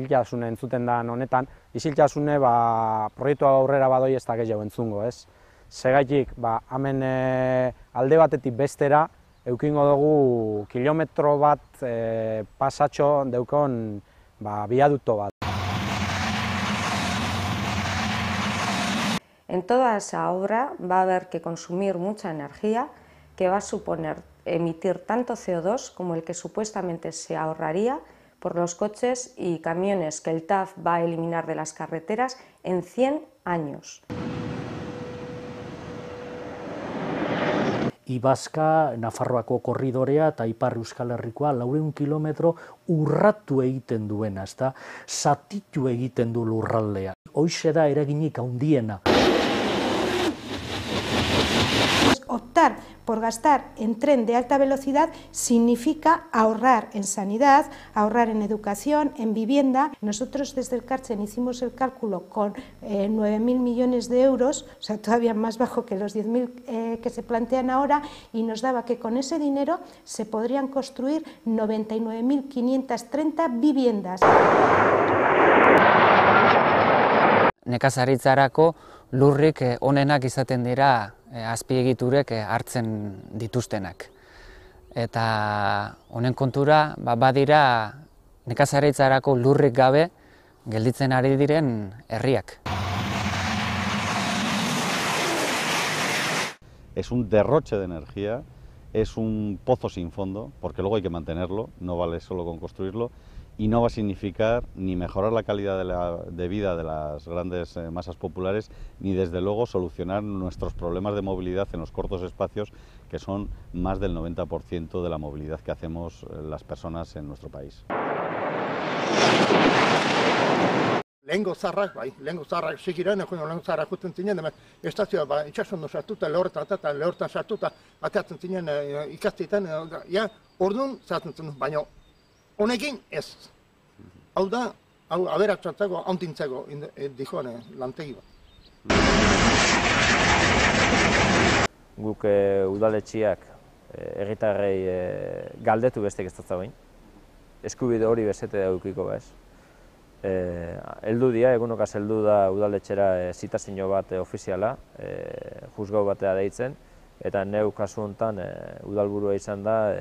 isiltasune entzuten da honetan, isiltasune proiektu aurrera badoi ez da gehiago entzungo, ez? Segaitik, hemen alde batetik bestera, eukingo dugu kilometro bat pasatxo deukon biadukto bat. En toda esa obra va a haber que consumir mucha energía, que va a suponer emitir tanto CO2 como el que supuestamente se ahorraría por los coches y camiones que el TAF va a eliminar de las carreteras en 100 años. Ibazka, Nafarroako korridorea eta Ipar Euskal Herrikoa 400 kilometro urratu egiten duena, ezta? Zatitu egiten du lurraldea. Hoize da eraginik handiena. Optar por gastar en tren de alta velocidad significa ahorrar en sanidad, ahorrar en educación, en vivienda. Nosotros desde el Kartzen hicimos el cálculo con 9.000 millones de euros, o sea, todavía más bajo que los 10.000 que se plantean ahora, y nos daba que con ese dinero se podrían construir 99.530 viviendas. Nekazaritzarako lurrik onenak izaten dira azpiegiturek hartzen dituztenak. Eta honen kontura badira nekazaritzarako lurrik gabe gelditzen ari diren herriak. Es un derroche de energía, es un pozo sin fondo, porque luego hay que mantenerlo, no vale solo con construirlo, y no va a significar ni mejorar la calidad de vida de las grandes masas populares, ni desde luego solucionar nuestros problemas de movilidad en los cortos espacios, que son más del 90% de la movilidad que hacemos las personas en nuestro país. Lehengo zarrak, segiran, lehengo zarrak juten zinen, estazioa itxasondo sartuta, lehortan sartuta, bateatzen zinen ikastietan, orduan zaten zen, baina honekin ez. Hau da, aberatxatzeko, hauntintzeko, dijoan lantegi bat. Guk udaletxiak herritarrei galdetu bestek ez dut zagoin. Eskubide hori bezete daukiko bez. Heldu dia, egunokaz heldu da udaletxera zitazio bat ofiziala, juzgau batea deitzen, eta neu kasu honetan udalburua izan da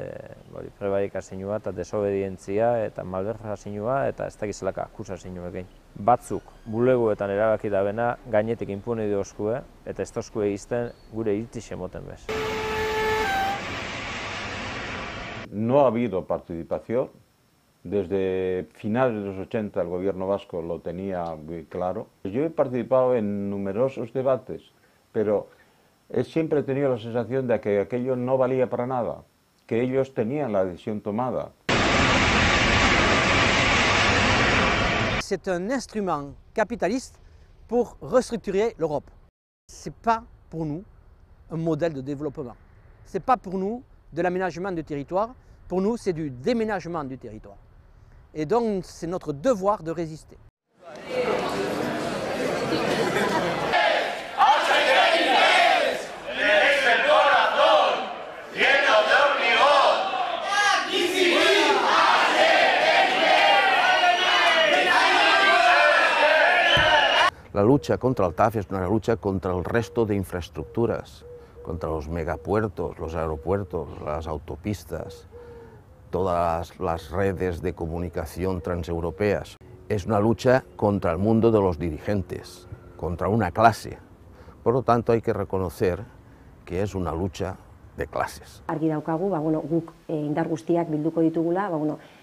prebarikazioa eta desobedientzia eta malbertsazioa eta ez dakizelaka akusazioa egin. Batzuk bulegoetan erabaki dabena gainetik inpune dioskue eta ez tozkue egiten gure iritzi moten bez. No ha habido participación. Desde finales de los 80 el gobierno vasco lo tenía muy claro. Yo he participado en numerosos debates, pero siempre he tenido la sensación de que aquello no valía para nada, que ellos tenían la decisión tomada. C'est un instrument capitaliste pour restructurer l'Europe. Ce n'est pas pour nous un modèle de développement. Ce n'est pas pour nous de l'aménagement du territoire. Pour nous, c'est du déménagement du territoire. Et donc, c'est notre devoir de résister. La lucha contra el TAF es una lucha contra el resto de infraestructuras, contra los megapuertos, los aeropuertos, las autopistas, todas las redes de comunicación transeuropeas. Es una lucha contra el mundo de los dirigentes, contra una clase. Por lo tanto, hay que reconocer que es una lucha de clases. Argi daukagu, guk indar guztiak bilduko ditugula,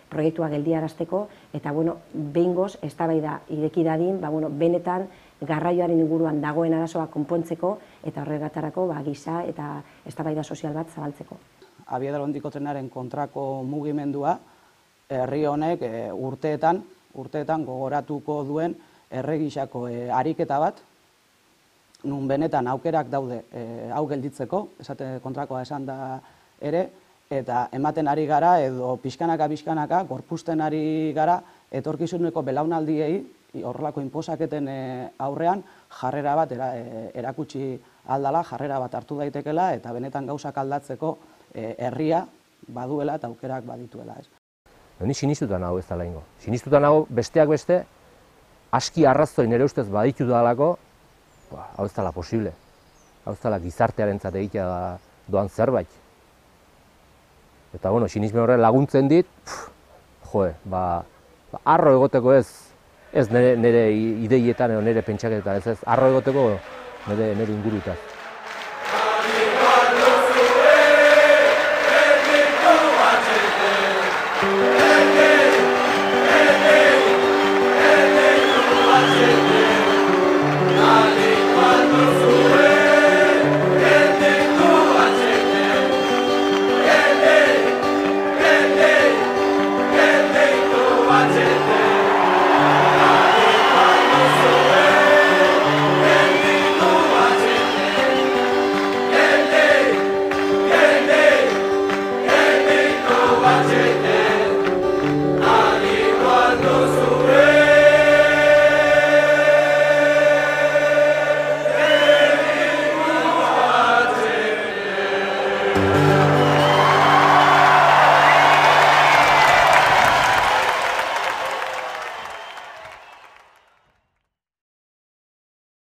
proiektua geldiarazteko, eta behingoz eztabaida ireki dadin, benetan garraioaren inguruan dagoen arazoa konpontzeko eta horregatarako giza eta eztabaida sozial bat zabaltzeko. Abiadura handiko trenaren kontrako mugimendua herri honek urteetan gogoratuko duen erregisako ariketa bat, nun benetan aukerak daude hau gelditzeko, esate kontrakoa esan da ere, eta ematen ari gara edo pixkanaka gorpuzten ari gara etorkizuneko belaunaldiei horrelako inposaketen aurrean jarrera bat erakutsi aldala, jarrera bat hartu daitekela eta benetan gauzak aldatzeko herria baduela eta aukerak badituela. Ni sinistuta nago ez dela ingo. Sinistuta nago besteak beste, aski arrazoi nire ustez baditu dalako, hau ez dela posible. Hau ez dela gizartearentzat egitea doan zerbait. Eta, bueno, sinisme horre laguntzen dit, arro egoteko ez nire ideietan edo nire pentsaketan, ez arro egoteko nire ingurutan. Thank you.